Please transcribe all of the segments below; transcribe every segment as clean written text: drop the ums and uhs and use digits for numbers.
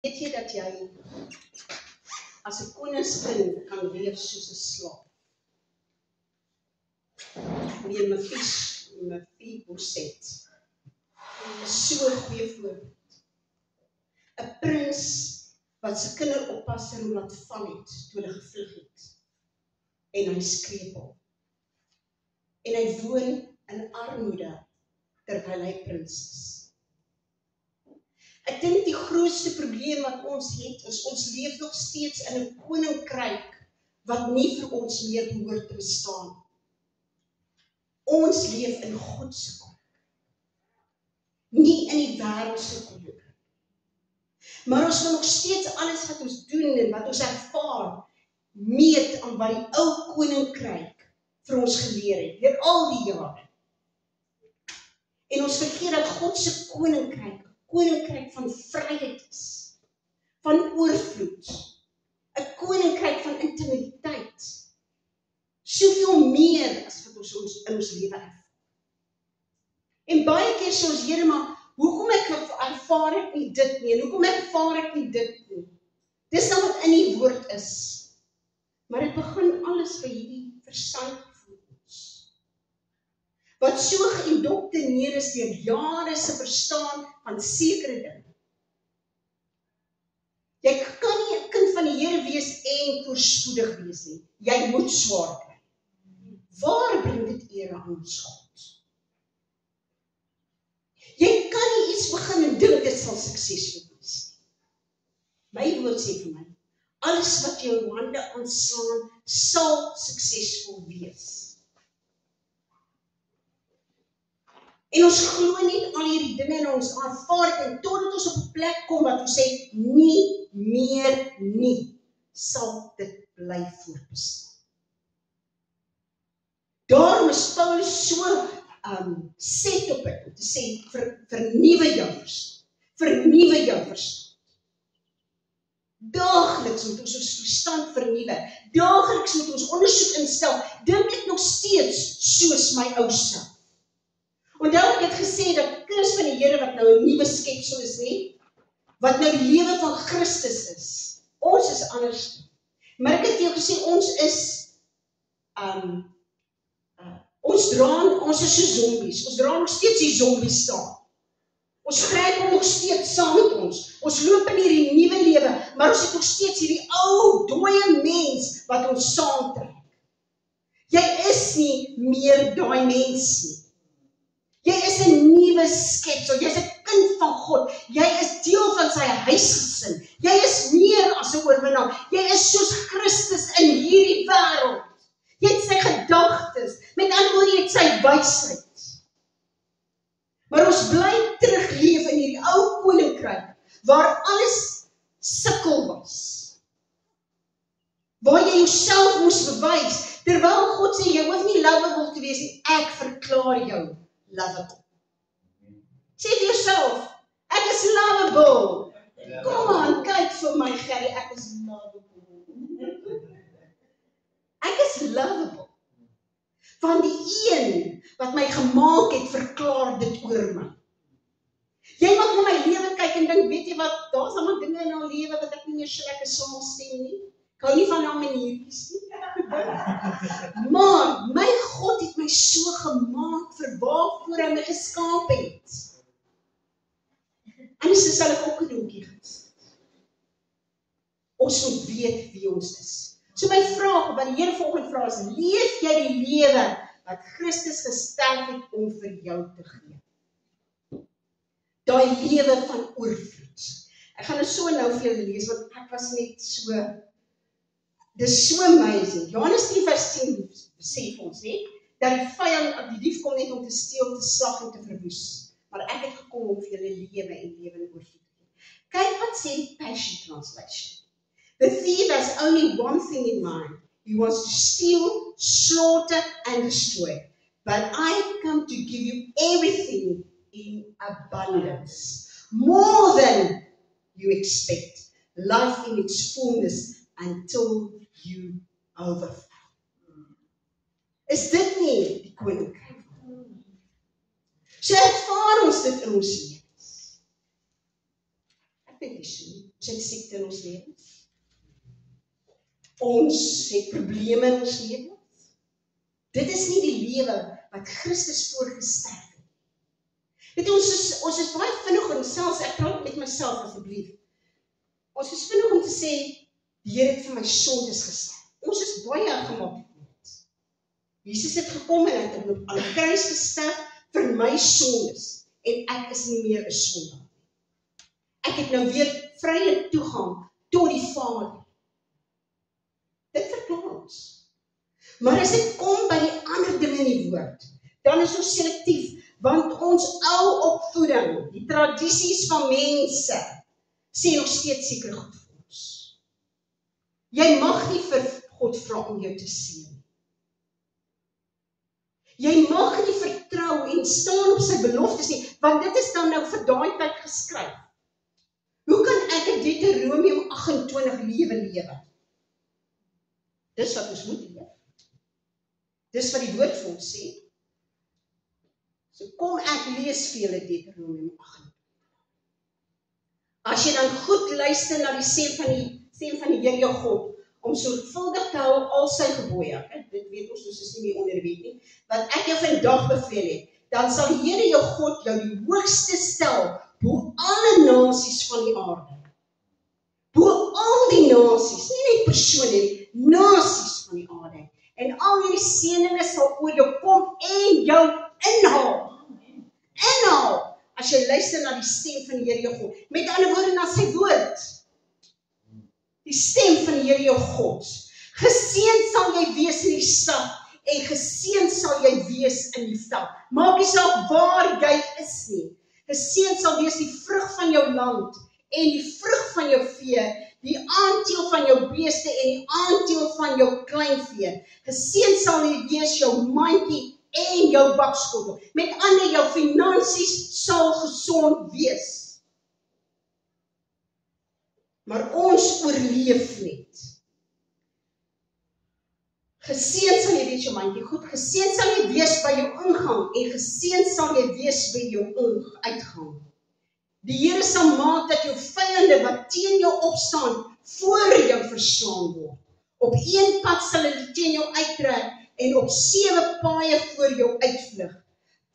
Weet jy dat jy as 'n koningskind kan leef soos 'n slaaf? Nee, Mephibosheth is so 'n goeie voorbeeld. 'n Prins wat sy kinderoppasser laat val het toe hulle gevlug het. En hy skreepel. En hy woon in armoede terwyl hy prins is. Ek dink die grootste probleem wat ons het, is ons leef nog steeds in 'n koninkryk wat nie vir ons meer behoort te bestaan. Ons leef in God se koninkryk, nie in die wêreld se koninkryk. Maar ons wil nog steeds alles wat ons doen en wat ons ervaar, meet aan wat die ou koninkryk vir ons geleer het, deur al die jare. En ons vergeet dat God se koninkryk van vryheid is, van oorvloed, 'n koninkryk van intimiteit, soveel meer as wat ons in ons lewe ervaar. En baie keer sê ons, Here, maar hoekom ervaar ek nie dit nie, en hoekom ervaar ek nie dit nie? Dis nou wat in die woord is. Maar dit begin alles by hierdie verstand van ons, wat so geïndoktrineer is deur jare se verstaan van sekere dinge. Jy kan nie 'n kind van die Here wees en voorspoedig wees nie. Jy moet swaar kry. Waar bring dit eer aan ons God? Jy kan nie iets begin en dink dit sal suksesvol wees nie. My woord sê vir my, alles wat jou hande aanslaan, sal suksesvol wees. En ons glo nie al hierdie dinge in ons ervaar en totdat ons op 'n plek kom wat ons sê, nie meer nie, sal dit bly voortbestaan. Daarom is Paulus so set op dit, om te sê, vernuwe jou verstand. Vernuwe jou verstand. Daagliks moet ons verstand vernuwe. Daagliks moet ons ondersoek instel. Dink ek nog steeds soos my ou self? Onthou ek het gesê dat kinders van die Here wat nou 'n nuwe skepsel is nie, wat nou die lewe van Christus is. Ons is anders. Maar ek het vir jou gesê, ons is so zombies. Ons dra nog steeds die zombies staan. Ons skryf hom nog steeds saam met ons. Ons loop in hierdie nuwe lewe, maar ons het nog steeds hierdie ou, dooie mens wat ons saamtrek. Jy is nie meer daai mens nie. Jy is 'n nuwe skepsel, jy is 'n kind van God, jy is deel van sy huisgesin, jy is meer as 'n oorwinnaar, jy is soos Christus in hierdie wêreld, jy het sy gedagtes, met ander woorde, jy het sy wysheid. Maar ons bly terugleef in hierdie ou koninkryk, waar alles sukkel was, waar jy jouself moes bewys, terwyl God sê, jy hoef nie lovable te wees nie, ek verklaar jou lovable. Sê vir jouself, ek is lovable. Kom aan, kyk vir my, Gerry, ek is lovable. Ek is lovable. Want die een wat my gemaak het, verklaar dit oor my. Jy mag na my lewe kyk en dink, weet jy wat, daar's allemaal dinge in haar lewe wat ek nie meer so lekker saamstem nie. Ek hou nie van haar maniertjies nie. Maar my God het my so gemaak vir waarvoor hy my geskaap het. En so sal ek ook 'n donkie gaan sit. Ons moet weet wie ons is. So my vraag, wat die Here volgende vraag is, leef jy die lewe wat Christus gesterf het om vir jou te gee? Daai lewe van oorvloed. Ek gaan so nou vir julle lees, want ek was net so, dis so amazing. Johannes 3 vers 10 sê vir ons, nie, dat die vyand, die dief kom net om te steel, te slag en te verwoes. Maar ek het gekom om vir julle lewe en lewe in oorvloed te gee. Kyk wat sê die Passion Translation. The thief has only one thing in mind. He wants to steal, slaughter, and destroy. But I have come to give you everything in abundance. More than you expect. Life in its fullness until you overflow. Is dit nie die koninkryk? So ervaar ons dit in ons lewens. Ek dink nie so nie. Ons het siekte in ons lewens. Ons het probleme in ons lewens. Dit is nie die lewe wat Christus voorgestel het. Weet jy, ons is baie vinnig en selfs, ek praat met myself asseblief. Ons is vinnig om te sê, die Here het vir my sondes gesterf. Ons is baie gemaak. Jesus het gekom en het aan die kruis gesterf vir my sondes. En ek is nie meer 'n sondaar. Ek het nou weer vrye toegang tot die Vader. Dit verklaar ons. Maar as dit kom by die ander dinge in die woord, dan is ons selektief, want ons ou opvoeding, die tradisies van mense, sê nog steeds seker goed vir ons. Jy mag nie vir God vra om jou te seën. Jy mag nie vertrou en staan op sy beloftes nie, want dit is dan nou vir daai tyd geskryf. Hoe kan ek in Deuteronomium 28 lewe? Dis wat ons moet lewe. Dis wat die woord vir ons sê. So kom ek lees vir julle Deuteronomium 28. As jy dan goed luister na die stem van die Here jou God, om sorgvuldig te hou al sy gebooie, dit weet ons is nie meer onderwet nie, wat ek jou vandag beveel het, dan sal die Here jou God jou die hoogste stel bo alle nasies van die aarde. Bo al die nasies, nie net persone nie, nasies van die aarde. En al hierdie seëninge sal oor jou kom en jou inhaal. Inhaal, as jy luister na die stem van die Here jou God. Met ander woorde, na sy woord. Die stem van die Here jou God. Geseënd sal jy wees in die stad en geseënd sal jy wees in die veld. Maak nie saak waar jy is nie. Geseënd sal wees die vrug van jou land en die vrug van jou vee, die aanteel van jou beeste en die aanteel van jou kleinvee. Geseënd sal jy wees jou mandjie en jou bakskottel. Met ander, jou finansies sal gesond wees. Maar ons oorleef net. Geseënd sal jy wees jou mandjie, goed, geseënd sal jy wees by jou ingang en geseënd sal jy wees by jou uitgang. Die Here sal maak dat jou vyande wat teen jou opstaan, voor jou verslaan word. Op een pad sal hulle teen jou uittrek en op 7 paaie voor jou uitvlug.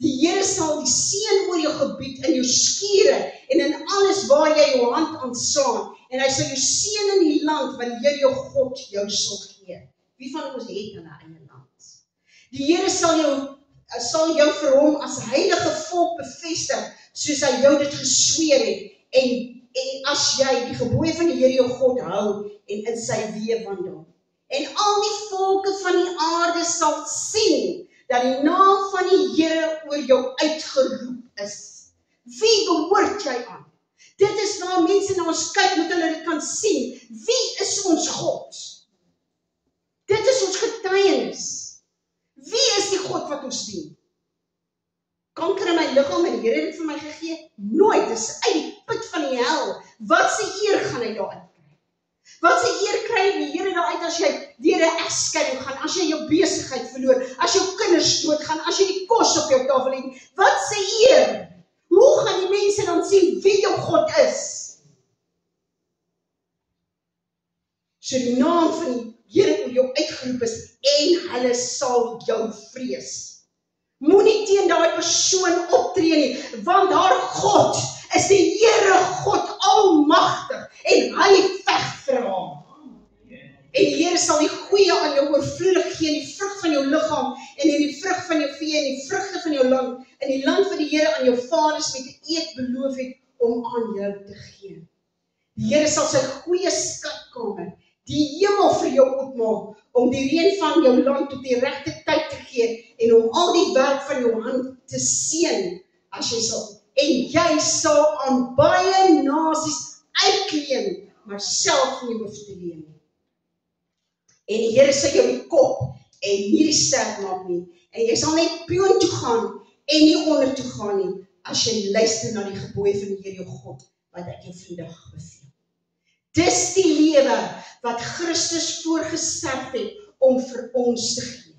Die Here sal die seën oor jou gebied in jou skure en in alles waar jy jou hand aanslaan. En hy sal jou seën in die land wat die Here jou God jou sal gee. Wie van ons het 'n eie land? Die Here sal jou vir hom as heilige volk bevestig, soos hy jou dit gesweer het. En as jy die gebooie van die Here jou God hou en in sy weë wandel. En al die volke van die aarde sal sien dat die naam van die Here oor jou uitgeroep is. Wie behoort jy aan? Dit is waar mense na ons kyk, moet hulle dit kan sien. Wie is ons God? Dit is ons getuienis. Wie is die God wat ons dien? Kanker in my liggaam en die Here het dit vir my gegee? Nooit, dit is uit die put van die hel. Wat se eer gaan hy daaruit kry? Wat se eer kry die Here daaruit as jy deur 'n egskeiding gaan, as jy jou besigheid verloor, as jou kinders doodgaan, as jy die kos op jou tafel het? Wat se eer? Hoe gaan die mense dan sien wie jou God is? So die naam van die Here oor jou uitgeroep is en hulle sal jou vrees. Moenie teen daai persoon optree nie, want haar God is die Here God almagtig en hy veg vir haar. En die Here sal die goeie aan jou oorvloedig gee, die vrug van jou liggaam en in die vrug van jou vee en die vrugte van jou land, in die land wat die Here aan jou vaders met 'n eed beloof het om aan jou te gee. Die Here sal sy goeie skatkamer, die hemel vir jou oopmaak, om die reën van jou land op die regte tyd te gee en om al die werk van jou hand te seën as jy sal. En jy sal aan baie nasies uitleen, maar self nie hoef te leen nie. En die Here sal jou die kop en nie die stert maak nie. En jy sal net boontoe gaan en nie ondertoe gaan nie, as jy luister na die gebooie van die Here jou God, wat ek jou vandag beveel. Dis die lewe wat Christus voorgesterf het om vir ons te gee.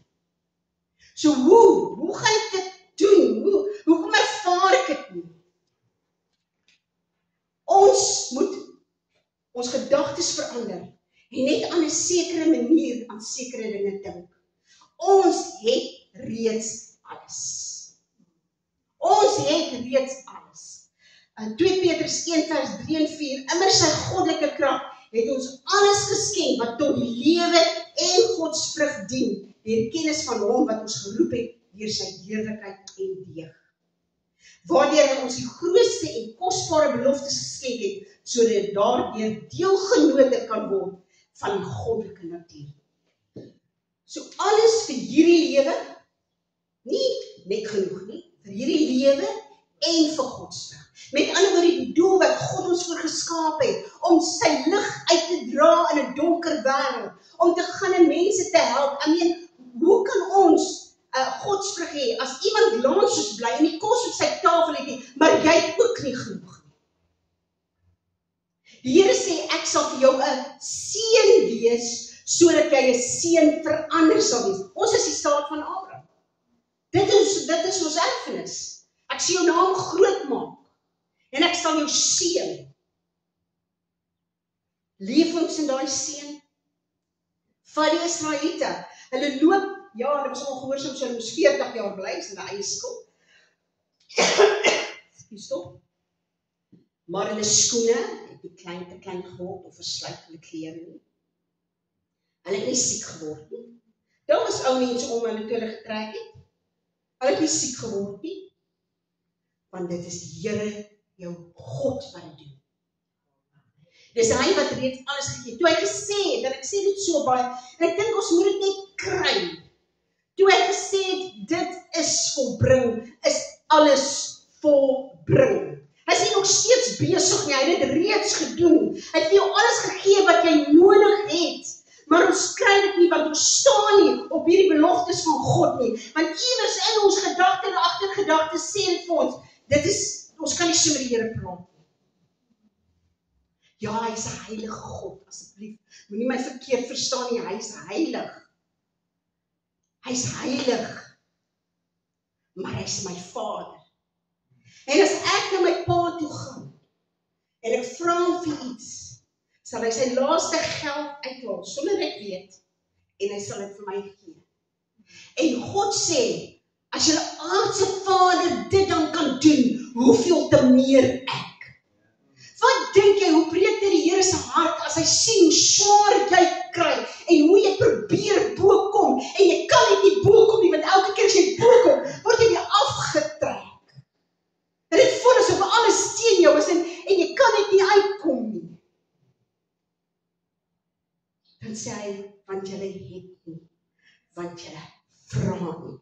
So hoe gaan ek dit doen? Hoekom ervaar ek dit nie? Ons moet ons gedagtes verander en net aan 'n sekere manier aan sekere dinge dink. Ons het reeds alles. Ons het reeds alles. 2 Petrus 1 vers 3 en 4, immer sy goddelike krag het ons alles geskenk wat tot die lewe en godsvrug dien, die kennis van hom wat ons geroep het deur sy heerlikheid en deeg. Waardeur hy ons die grootste en kosbare beloftes geskenk het, sodat daardeur deelgenote kan word van die goddelike natuur. So alles vir hierdie lewe, nie net genoeg nie, vir hierdie lewe en vir godsvrug. Met ander woorde, die doel wat God ons voor geskaap het, om sy lig uit te dra in 'n donker wêreld, om te gaan en mense te help. Hoe kan ons godsvrug hê, as iemand langs ons bly en die kos op sy tafel het nie, maar jy het ook nie genoeg nie. Die Here sê, ek sal vir jou 'n seën wees, sodat jy 'n seën vir ander sal wees. Ons is die saad van Abraham. Dit is ons erfenis. Ek sal jou naam groot maak, en ek sal jou seën. Leef ons in daai seën. Van die Israeliete, hulle loop, ja, hulle was ongehoorsaam, so hulle moes 40 jaar bly, is hulle eie skuld. Stop. Maar hulle skoene het nie te klein geword, of verslyt hulle klere nie. Hulle het nie siek geword nie. Daar was ou mense om hulle toe hulle getrek het. Hulle het nie siek geword nie, want dit is die Here, jou God, wat dit doen. Dis hy wat reeds alles gegee het. Toe hy gesê het, en ek sê dit so baie, en ek dink ons moet dit net kry. Toe hy gesê het, dit is volbring, is alles volbring. Hy is nie nog steeds besig nie, hy het dit reeds gedoen. Hy het vir jou alles gegee wat jy nodig het. Maar ons kry dit nie, want ons staan nie op hierdie beloftes van God nie. Want iewers in ons gedagte en agtergedagte sê dit vir ons, ons kan nie so met die Here praat nie. Ja, hy is 'n heilige God, asseblief. Moenie my verkeerd verstaan nie, hy is heilig. Hy is heilig. Maar hy is my Vader. En as ek na my Pa toe gaan, en ek vra hom vir iets, sal hy sy laaste geld uithaal, sonder ek weet, en hy sal dit vir my gee. En God sê, as julle aardse Vader dit dan kan doen, hoeveel te meer ek. Wat dink jy, hoe breek dit die Here se hart, as hy sien hoe swaar jy kry, en hoe jy probeer bo kom, en jy kan net nie bo kom nie, want elke keer as jy bo kom, word jy weer afgetrek. En dit voel asof alles teen jou is, en jy kan net nie uitkom nie. Dan sê hy, want julle het nie, want julle vra nie.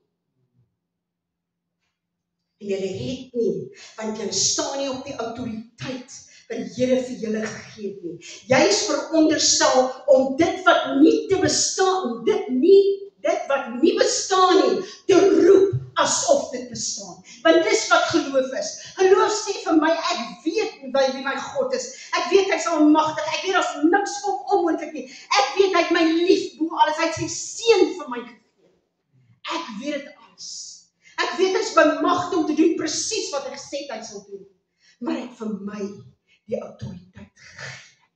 En julle het nie, want julle staan nie op die autoriteit wat die Here vir julle gegee het nie. Jy is veronderstel om dit wat nie te bestaan, dit wat nie bestaan nie, te roep asof dit bestaan. Want dis wat geloof is. Geloof sê vir my, ek weet wie my God is. Ek weet hy is almagtig. Ek weet daar's niks vir hom onmoontlik nie. Ek weet hy het my lief bo alles. Hy het sy seun vir my gegee. Ek weet dit alles. Ek weet hy is bemagtig om te doen presies wat hy gesê het hy sal doen. Maar hy het vir my die autoriteit gegee.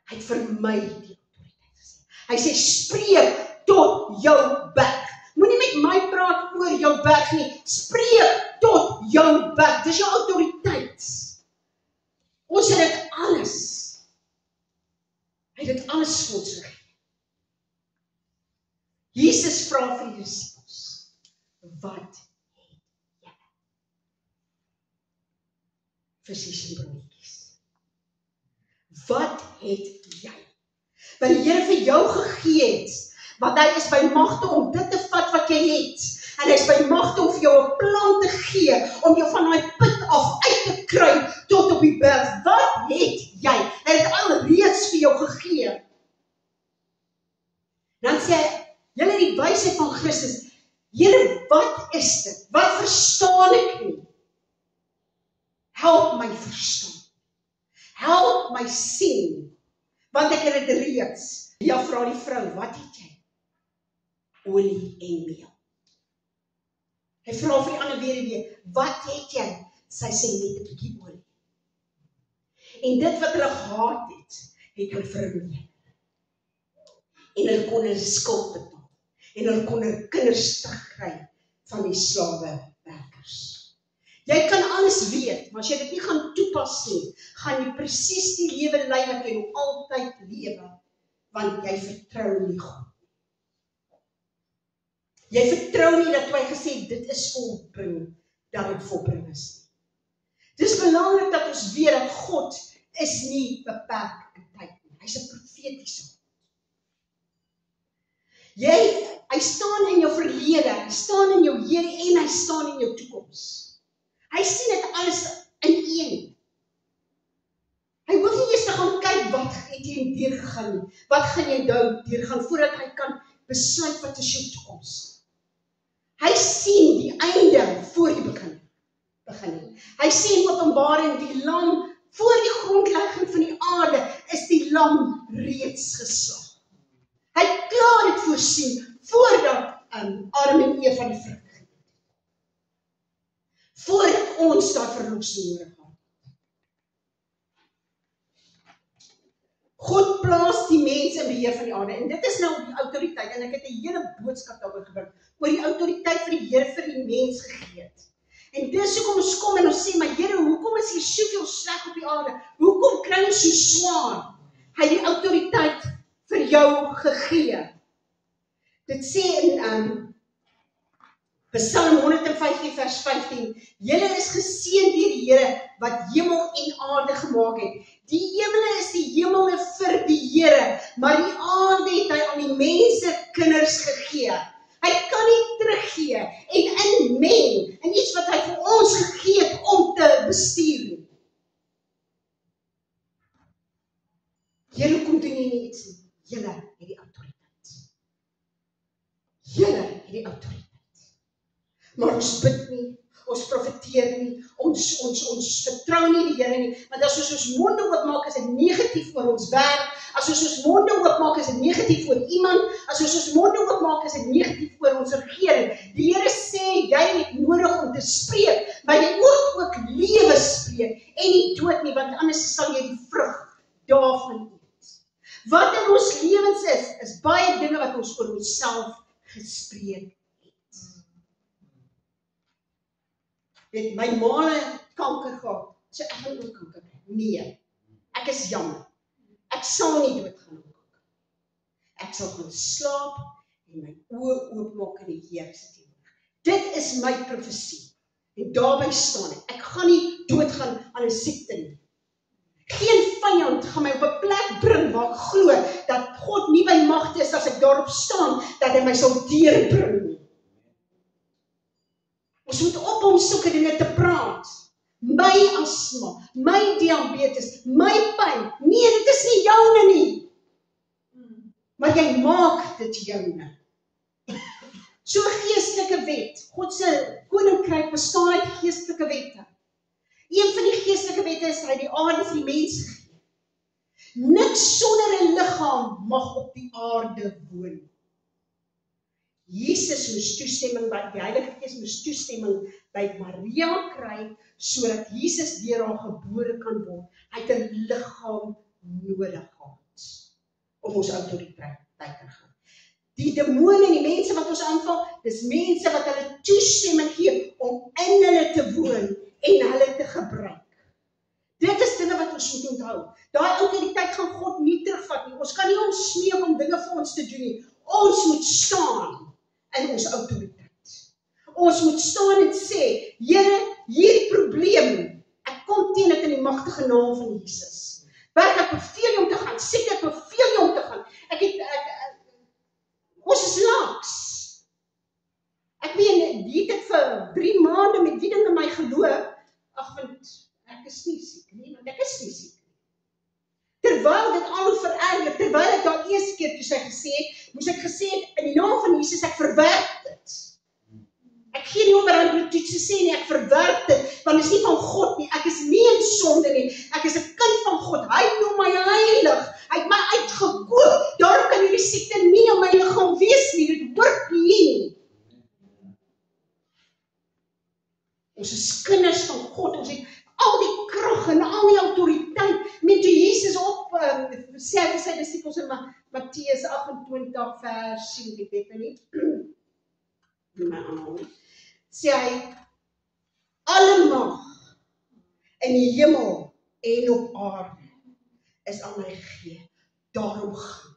Hy het vir my die autoriteit gesê. Hy sê, spreek tot jou berg. Moenie met my praat oor jou berg nie. Spreek tot jou berg. Dis jou autoriteit. Ons het dit alles. Hy het dit alles vir ons gegee. Jesus vra vir die disippels, wat het jy? Visse en broodjies. Wat het jy? Wat die Here vir jou gegee het, want hy is by magte om dit te vat wat jy het. En hy is by magte om vir jou 'n plan te gee, om jou van daai put af uit te kry tot op die berg. Wat het jy? Hy het alreeds vir jou gegee. Dan sê hy, julle die wysheid van Christus, Here, wat is dit? Wat verstaan ek nie? Help my verstaan. Help my sien, want ek het dit reeds. Ja, vra die vrou, wat het jy? Olie en meel. Hy vra vir die ander weduwee, wat het jy? Sy sê net 'n bietjie olie. En dit wat hulle gehaat het, het hulle vermeer. En hulle kon hulle skuld betaal. En hulle kon hulle kinders terugkry van die slawewerkers. Jy kan alles weet, maar as jy dit nie gaan toepas nie, gaan jy presies die lewe lei wat jy nog altyd lewe, want jy vertrou nie God. Jy vertrou nie dat hy gesê, dit is volbring, dat dit volbring is. Dit is belangrik dat ons weet dat God is nie beperk in tyd nie. Hy is 'n profetiese God. Hy staan in jou verlede, hy staan in jou hede en hy staan in jou toekoms. Hy sien dit alles in een. Hy hoef nie eers te gaan kyk wat het jy deurgegaan nie. Wat gaan jy deurgaan voordat hy kan besluit wat is jou toekoms. Hy sien die einde voor die begin. Hy sê in Openbaring die lam voor die grondlegging van die aarde is die lam reeds geslag. Hy het klaar dit voorsien voordat Adam en Eva die vrug gegee het. Voordat ons daar verlossing nodig het. God plaas die mens in beheer van die aarde en dit is nou die autoriteit en ek het 'n hele boodskap daaroor gebring oor die autoriteit van die Here vir die mens gegee het. En dis hoekom ons kom en ons sê, maar Here, hoekom is hier soveel sleg op die aarde? Hoekom kry ons so swaar? Hy het die autoriteit vir jou gegee. Dit sê in Psalm 115 vers 15, Julle is geseën deur die Here wat hemel en aarde gemaak het. Die hemele is die hemele vir die Here, maar die aarde het hy aan die mense kinders gegee. Hy kan nie teruggee en inmeng in iets wat hy vir ons gegee het om te bestuur. Here, hoekom doen jy nie iets nie? Julle het die autoriteit. Julle het die autoriteit. Maar ons bid nie, ons profeteer nie, ons vertrou nie die Here nie, want as ons monde oopmaak is dit negatief oor ons werk, as ons monde oopmaak is dit negatief oor iemand, as ons monde oopmaak is dit negatief oor ons regering. Die Here sê, jy het nodig om te spreek, maar jy moet ook lewe spreek, en nie dood nie, want anders sal jy die vrug daarvan eet. Wat in ons lewens is baie dinge wat ons oor onsself gespreek. My ma het kanker gehad, so ek gaan ook kanker kry. Nee, ek is jammer. Ek sal nie doodgaan ook. Ek sal gaan slaap en my oë oopmaak in die Here se teenwoordigheid. Dit is my profesie. En daarby staan ek. Ek gaan nie doodgaan aan 'n siekte nie. Geen vyand gaan my op 'n plek bring waar ek glo dat God nie by magte is as ek daarop staan dat hy my sal deurbring nie. Ons moet op om sulke dinge te praat. My asma, my diabetes, my pyn. Nee, dit is nie joune nie. Maar jy maak dit joune. So 'n geestelike wet. God se koninkryk bestaan uit geestelike wette. Een van die geestelike wette is hy die aarde vir die mens gegee. Niks sonder 'n liggaam mag op die aarde woon. Jesus moes toestemming by die Heilige Gees moes toestemming by Maria kry sodat Jesus deur haar gebore kan word. Hy het 'n liggaam nodig gehad om ons autoriteit te gaan. Die demone en die mense wat ons aanval, dis mense wat hulle toestemming gee om in hulle te woon en hulle te gebruik. Dit is dinge wat ons moet onthou. Daai autoriteit gaan God nie terugvat nie. Ons kan nie omsmeek om dinge vir ons te doen nie. Ons moet staan in ons autoriteit. Ons moet staan en sê, Here, hierdie probleem, ek kom teen dit in die magtige naam van Jesus. Werk, ek beveel jou om te gaan. Siek, ek beveel jou om te gaan. Ons is laaks. Ek meen, die het vir 3 maande met die ding in my geloof, want ek is nie siek nie, want ek is nie siek nie. Terwyl dit al vererger, terwyl ek daar eerste keer toe sy gesê het, moes ek gesê het, in die naam van Jesus, ek verwerp dit. Ek gee nie om aan bloedtoets te sê nie, ek verwerp dit, want dit is nie van God nie, ek is nie in sonde nie, ek is 'n kind van God, hy noem my heilig, hy het my uitgekoop, daarom kan hierdie siekte nie in my liggaam wees nie, dit hoort nie. Ons is kinders van God, ons het al die krag en al die autoriteit sê hy vir sy disippels in Matteus 28 vers 10, ek weet nou nie, sê hy, alle mag in die hemel en op aarde is aan my gegee. Daarom gaan.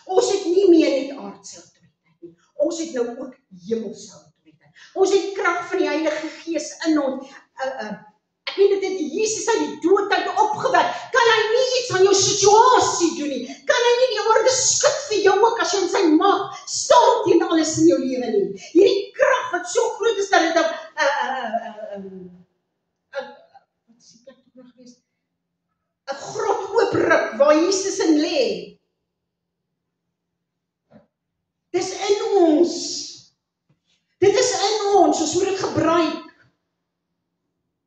Ons het nie meer net aardse autoriteit nie. Ons het nou ook hemelse autoriteit. Ons het krag van die Heilige Gees in ons. Ek weet dit het Jesus uit die dood uit opgewek. Kan hy nie iets aan jou situasie doen nie? Kan hy nie die aarde skud vir jou ook as jy in sy mag staan teen alles in jou lewe nie? Hierdie krag wat so groot is dat dit wat is die plek nog gewees? 'n grot oopruk waar Jesus in lê. Dis in ons. Dit is in ons moet dit gebruik.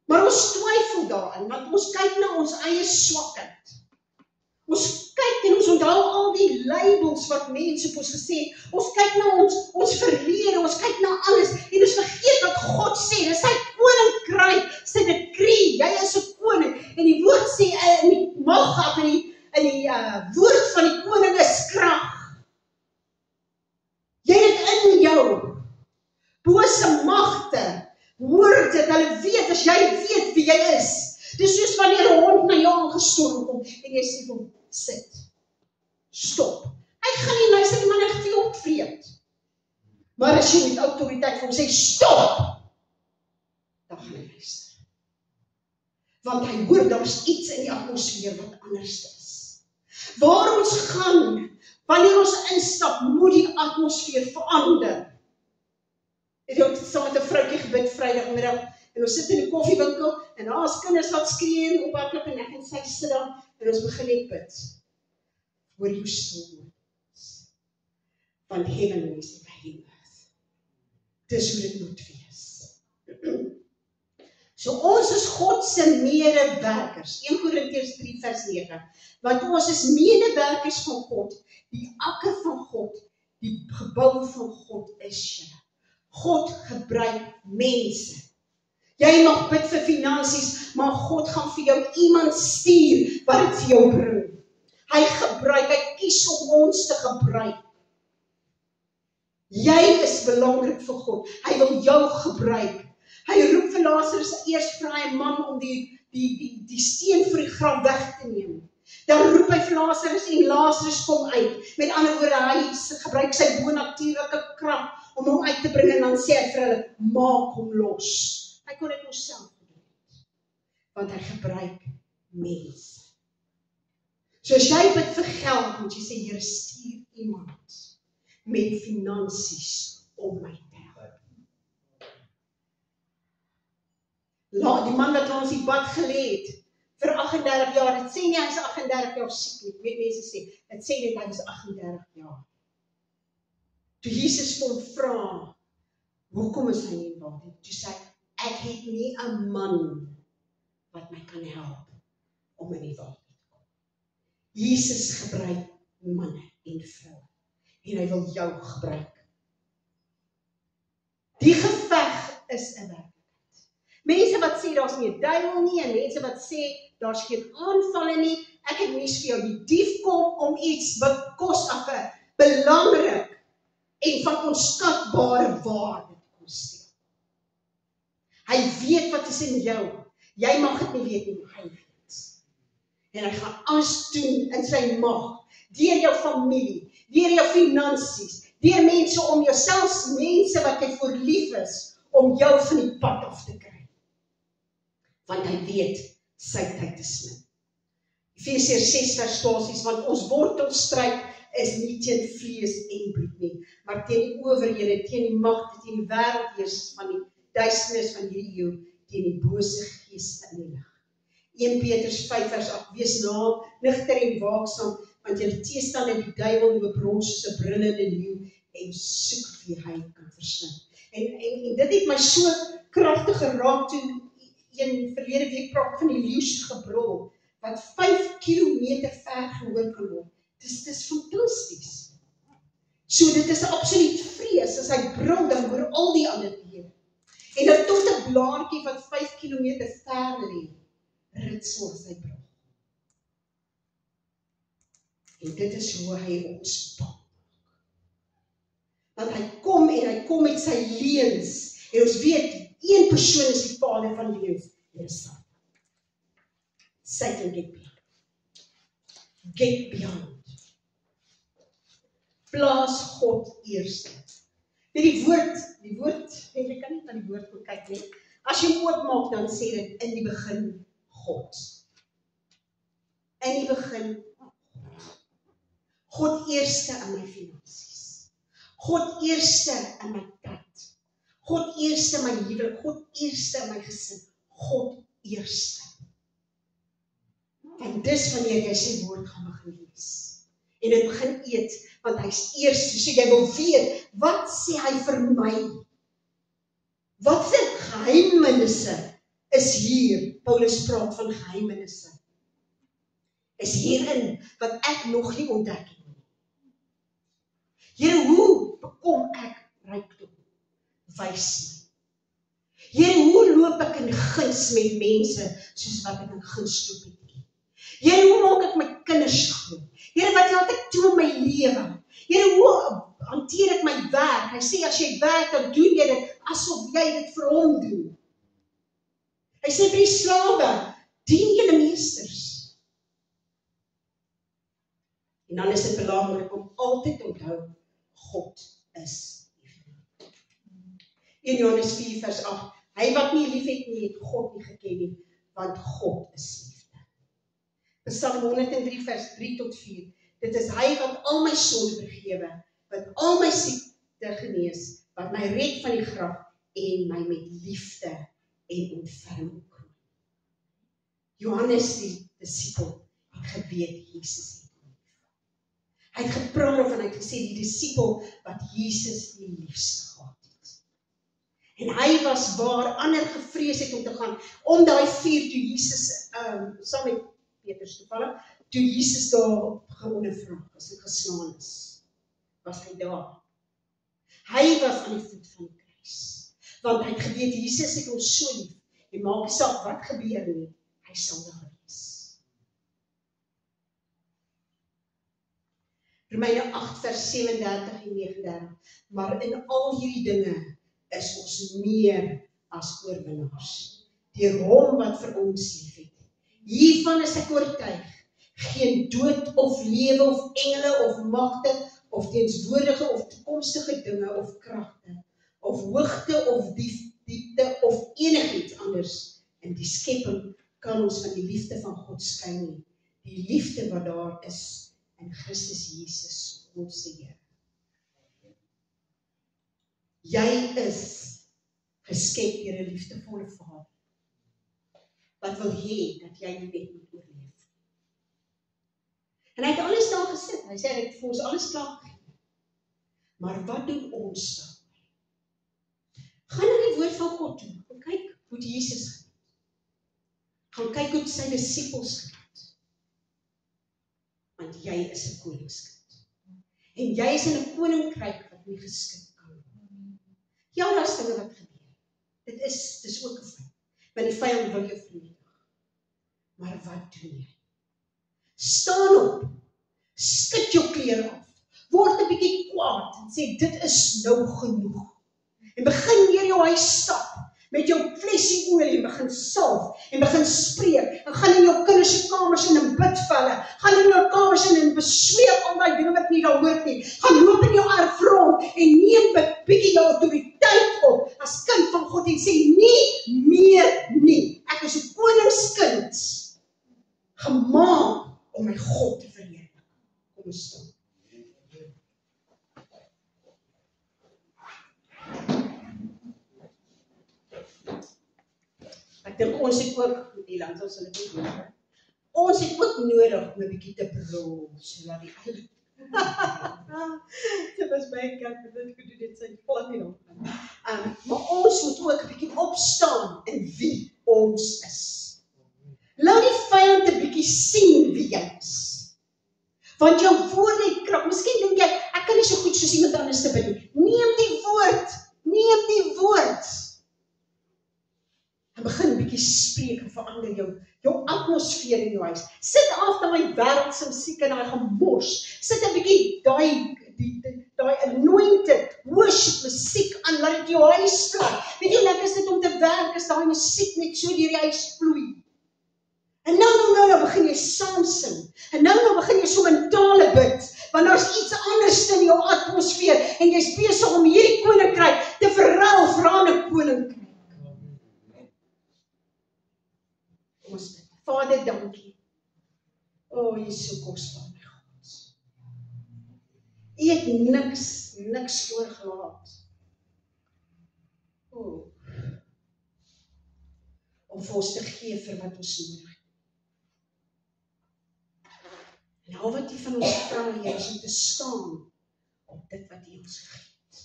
Maar ons twyfel daarin, want ons kyk na ons eie swakheid. Ons kyk en ons onthou al die labels wat mense op ons gesê het. Ons kyk na ons verlede, ons kyk na alles en ons vergeet wat God sê. Dis sy koninkryk, sy decree, jy is 'n koning. En die woord sê in die mag, in die woord van die koning is krag. Jy het in jou bose magte. Hoor dit, hulle weet, as jy weet wie jy is. Dis soos wanneer 'n hond na jou aangestorm kom, en jy sê hom, sit, stop. Hy gaan nie luister, die man het vir jou opvreed. Maar as jy met autoriteit vir hom sê, stop, dan gaan hy luister. Want hy hoor, daar is iets in die atmosfeer wat anders is. Waar ons gaan, wanneer ons instap, moet die atmosfeer verander. Ek het saam met 'n vroukie gebid Vrydagmiddag en ons sit in die koffiewinkel en daar is kinders wat skree en ophardloop en ek en sy sit daar en ons begin net bid. Hoor jou still words. Want heaven is obeying earth. Dis hoe dit moet wees. So ons is God se medewerkers. 1 Korintiërs 3 vers 9. Want ons is medewerkers van God. Die akker van God, die gebou van God is julle. God gebruik mense. Jy mag bid vir finansies, maar God gaan vir jou iemand stuur wat dit vir jou bring. Hy kies om ons te gebruik. Jy is belangrik vir God. Hy wil jou gebruik. Hy roep vir Lazarus, eers vra hy 'n man om die steen vir die graf weg te neem. Dan roep hy vir Lazarus en Lazarus kom uit. Met ander woorde, hy gebruik sy bonatuurlike krag om hom uit te bring en dan sê hy vir hulle, maak hom los. Hy kon dit homself doen. Want hy gebruik mense. So as jy bid vir geld, moet jy sê, Here, stuur iemand met finansies om my te help. Die man wat ons die pad gelê het, vir 38 jaar, dit sê nie hy is 38 jaar siek nie, ek weet mense sê, dit sê net hy is 38 jaar. Toe Jesus hom vra, hoekom is hy nie in water? Toe sê hy, ek het nie 'n man wat my kan help om in die water te kom. Jesus gebruik manne en vroue en hy wil jou gebruik. Die geveg is 'n werklikheid. Mense wat sê daar's nie 'n duiwel nie en mense wat sê daar's geen aanvalle nie, ek het nuus vir jou, die dief kom om iets bekostige, belangrik en van onskatbare waarde te kom steel. Hy weet wat is in jou. Jy mag dit nie weet nie, maar hy weet. En hy gaan alles doen in sy mag, deur jou familie, deur jou finansies, deur mense om jou, selfs mense wat jy voor lief is, om jou van die pad af te kry. Want hy weet, sy tyd is min. Efesiërs 6 vers 12, want ons wortelstryd is nie teen vlees en bloed nie, maar teen die owerhede, teen die magte, teen die wêreldheersers van die duisternis van hierdie eeu, teen die bose geeste in die lig. 1 Petrus 5 vers 8, wees nigter en waaksaam, want julle teestander die duiwel die brons soos 'n brullende leeu en soek wie hy kan verslind. En dit het my so kragtig geraak toe een verlede week praat van die leeu se gebrul, wat 5 kilometer ver gehoor kan word. Dis fantasties. So dit is absoluut vrees, as hy brul, dan hoor al die ander diere. En dan tot 'n blaartjie wat 5 kilometer ver lê, ritsel as hy brul. En dit is hoe hy ons bang. Want hy kom en hy kom met sy leuns. En ons weet, een persoon is die vader van leuns. En dit is Satan. Satan get beyond. Get beyond. Plaas God eerste. Die woord, en jy kan nie aan die woord gaan kyk nie. As jy hom oopmaak, dan sê dit in die begin God. In die begin God eerste in my finansies. God eerste in my tyd. God eerste in my huwelik. God eerste in my gesin. God eerste. En dis wanneer jy sy woord gaan begin lees. En dit begin eet, want hy's eerste. So jy wil weet, wat sê hy vir my? Wat se geheimenisse is hier? Paulus praat van geheimenisse. Is hierin wat ek nog nie ontdek het. Here, hoe bekom ek rykdom? Wys my. Here, hoe loop ek in guns met mense, soos wat ek in guns loop met U? Here, hoe maak ek my kinders groot? Here, wat laat ek toe in my lewe? Here, hoe hanteer ek my werk? Hy sê, as jy werk, dan doen jy dit, asof jy dit vir hom doen. Hy sê vir die slawe, dien julle meesters. En dan is dit belangrik om altyd te onthou, God is liefde. 1 Johannes 4 vers 8, hy wat nie lief het nie, het God nie geken nie, want God is liefde. Psalm 103 vers 3 tot 4, dit is hy wat al my sonde vergewe, wat al my siekte genees, wat my red van die graf en my met liefde en ontferming kroon. Johannes die disipel het geweet Jesus het. Hy het gepraat en hy het gesê die disipel wat Jesus die liefste gehad het. En hy was waar ander gevrees het om te gaan, om daai vuur toe Jesus, saam met Petrus toevallig, toe Jesus daar geondervraag is en geslaan is, was hy daar. Hy was aan die voet van die kruis, want hy het geweet, Jesus het ons so lief, en maak nie saak wat gebeur nie, hy sal daar wees. Romeine 8 vers 37 en 39, maar in al hierdie dinge is ons meer as oorwinnaars, deur hom wat vir ons lief het. Hiervan is ek oortuig, geen dood of lewe of engele of magte of teenswoordige of toekomstige dinge of kragte of hoogte of diepte of enigiets anders in die skepping kan ons van die liefde van God skei nie. Die liefde wat daar is in Christus Jesus, ons Here. Jy is geskep deur 'n liefdevolle Vader, wat wil hê dat jy die wet moet oorleef. En hy het alles daar gesit, hy sê, hy het vir ons alles klaar gegee. Maar wat doen ons dan? Gaan na die woord van God toe, en kyk hoe Jesus gedoen. Gaan kyk hoe sy disippels gedoen. Want jy is 'n koningskind. En jy is in 'n koninkryk wat nie geskik kan word. Ja, daar is dinge wat gebeur. Dit is ook 'n vyand. Want die vyand wil jou vernietig. Maar wat doen jy? Staan op, skud jou klere af, word 'n bietjie kwaad en sê dit is nou genoeg. En begin deur jou huis stap met jou flesie olie en begin salf en begin spreek en gaan in jou kinders se kamers in en bid vir hulle, gaan in jou kamers in en besweer al daai dinge wat nie daar hoort nie, gaan loop in jou erfront en neem 'n bietjie jou autoriteit op as kind van God en sê nie meer nie, ek is 'n koningskind gemaak om my God te verheerlik. Kom ons staan. Ek dink ons het ook, die land ons hulle nie doen, ons het ook nodig om 'n bietjie te brul, sodat die ou. Dit was baie kerk, dit gedoen dit sy plat nie nog. Maar ons moet ook 'n bietjie opstaan in wie ons is. Laat die vyand 'n bietjie sien wie jy is. Want jou woord het krag. Miskien dink jy, ek kan nie so goed soos iemand anders te bid nie. Neem die woord. En begin 'n bietjie spreek en verander jou atmosfeer in jou huis. Sit af daai wêreldse musiek en daai gemors. Sit 'n bietjie daai anointed worship musiek aan, laat dit jou huis vlei. Weet jy, lekker is dit om te werk as daai musiek net so deur die huis vloei. En nou begin jy saam sing. En nou begin jy so in tale bid. Want daar's iets anders in jou atmosfeer en jy's besig om hierdie koninkryk te verruil vir 'n ander koninkryk. Ons bid. Vader, dankie. O, jy is so kosbaar, my God. U het niks oorgelaat. O, om vir ons te gee vir wat ons nodig het. En al wat U van ons vra, Here, is om te staan op dit wat U ons gegee het.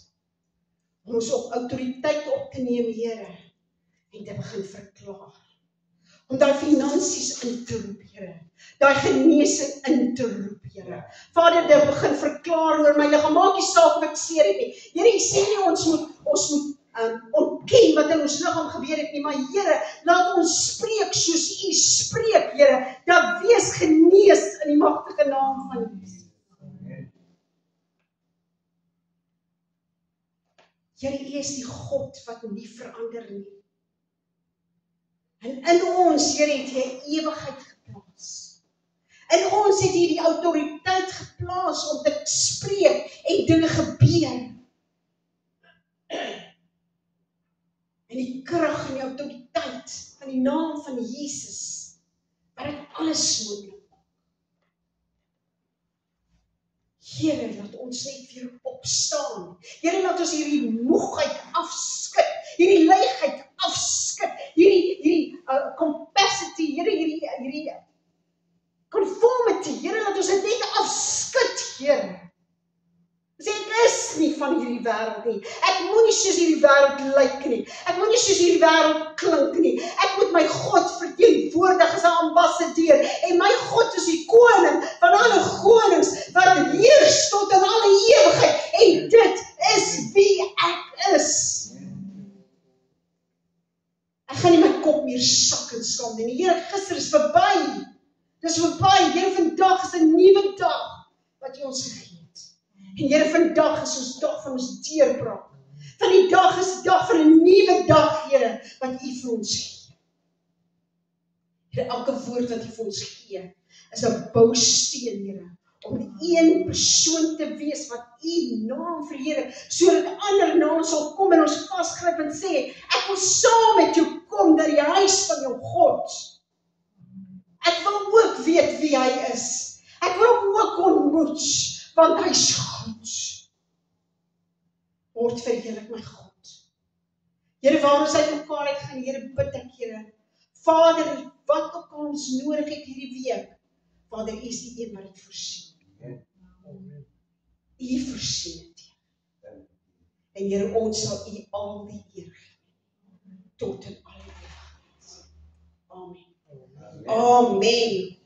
Om ons op autoriteit op te neem, Here, en te begin verklaar. Om daai finansies in te roep, Here. Daai genesing in te roep, Here. Vader, dit begin verklaar oor my liggaam. Maak nie saak wat ek seer het nie. Here, U sê nie ons moet ontken wat in ons liggaam gebeur het nie, maar Here, laat ons spreek soos U spreek, Here. Dat wees genees in die magtige naam van Jesus. Here, U is die God wat nie verander nie. En in ons, Here, het jy ewigheid geplaas. In ons het jy die autoriteit geplaas om te spreek en dinge gebeur. En die krag en die autoriteit van die naam van Jesus, wat dit alles moontlik maak. Here, laat ons net weer opstaan. Here, laat ons hierdie moegheid afskud, hierdie leegheid afskud, hierdie capacity, hierdie conformity, Here, laat ons dit net afskud, Here. Sê ek is nie van hierdie wêreld nie. Ek moet nie soos hierdie wêreld lyk nie. Ek moet nie soos hierdie wêreld klink nie. Ek moet my God verteenwoordig as 'n ambassadeur. En my God is die koning van alle konings wat heers tot in alle ewigheid. En dit is wie ek is. Ek gaan nie my kop meer sak en skaam nie. Here, gister is verby. Dis verby. Here, vandag is 'n nuwe dag wat U ons gegee het. En Here, vandag is ons dag van ons deurbraak. Van die dag is die dag van 'n nuwe dag, Here, wat U vir ons gee. Here, elke woord wat U vir ons gee, is 'n bousteen, Here, om die een persoon te wees wat U naam verheerlik, sodat ander na ons sal kom en ons vasgryp en sê, ek wil saam met jou kom na die huis van jou God. Ek wil ook weet wie hy is. Ek wil hom ook ontmoet, want hy is goed. Word verheerlik, my God. Here, waar ons uit mekaar uitgaan, Here, bid ek, Here. Vader, wat ook al ons nodig het hierdie week, Vader, U is die een wat dit voorsien. U voorsien dit. En Here, ons sal U al die eer gee, tot in alle ewigheid. Amen. Amen.